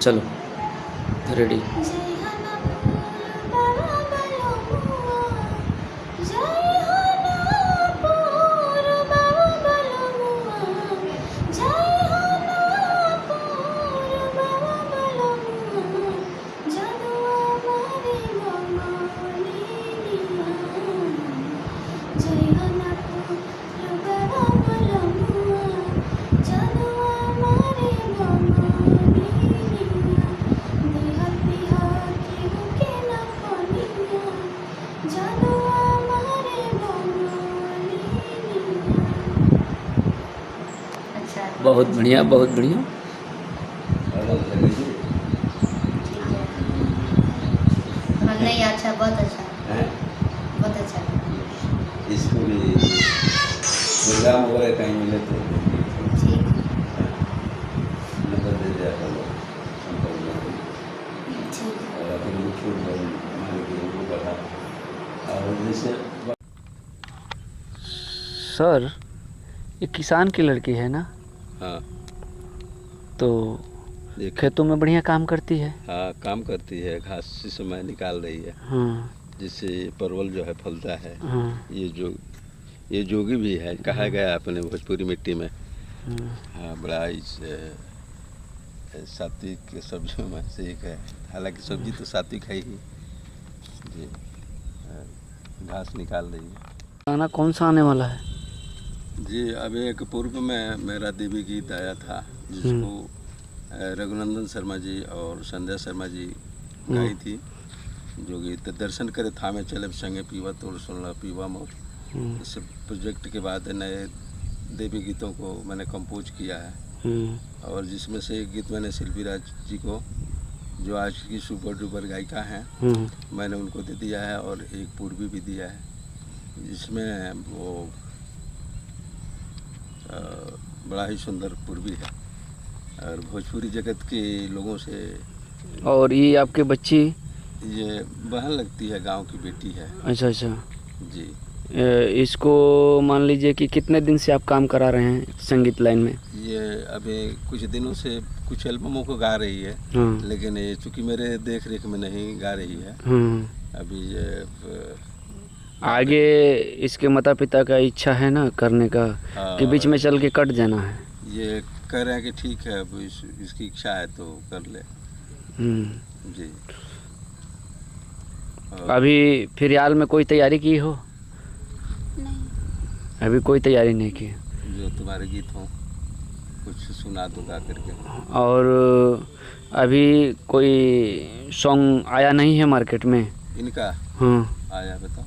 चलो रेडी। बहुत बढ़िया, बहुत बढ़िया। नहीं अच्छा, बहुत अच्छा है, बहुत अच्छा। इसको भी प्रोग्राम वगैरह कहीं मिले तो ठीक नंबर दे दिया करो, ठीक। और अपने छूट मान के वो बता। और जैसे सर ये किसान की लड़की है ना? हाँ, तो देख खेतों में बढ़िया काम करती है। हाँ, काम करती है, घास से समय निकाल रही है, हाँ जिससे परवल जो है फलता है। हाँ ये जोगी भी है, कहा गया अपने भोजपुरी मिट्टी में। हाँ। हाँ, बड़ा सात्विक सब्जियों में से एक है, हालांकि सब्जी तो सात्विक है ही जी। घास निकाल रही है गाना कौन सा आने वाला है? जी। अब एक पूर्व में मेरा देवी गीत आया था, जिसको रघुनंदन शर्मा जी और संध्या शर्मा जी गाई थी, जो गीत दर्शन करे थामे चले संगे पीवा तोड़ सुनला पीवा मोर। इस प्रोजेक्ट के बाद नए देवी गीतों को मैंने कंपोज किया है, और जिसमें से एक गीत मैंने शिल्पी राज जी को, जो आज की सुपर डुपर गायिका हैं, मैंने उनको दे दिया है, और एक पूर्वी भी दिया है, जिसमें वो बड़ा ही सुंदर पूर्वी है और भोजपुरी जगत के लोगों से। और ये आपके बच्ची? ये बहन लगती है, गांव की बेटी है। अच्छा अच्छा जी। इसको मान लीजिए कि कितने दिन से आप काम करा रहे हैं संगीत लाइन में? ये अभी कुछ दिनों से कुछ एल्बमों को गा रही है, लेकिन ये चूँकि मेरे देख रेख में नहीं गा रही है अभी। ये आगे इसके माता पिता का इच्छा है ना करने का, कि बीच में चल के कट जाना है? ये कह रहे हैं कि ठीक है, अब इसकी इच्छा है तो कर ले। जी। अभी फिलहाल में कोई तैयारी की हो? नहीं, अभी कोई तैयारी नहीं की। जो तुम्हारे गीत हो कुछ सुना दो गा करके। और अभी कोई सॉन्ग आया नहीं है मार्केट में? इनका हाँ आया, बताओ।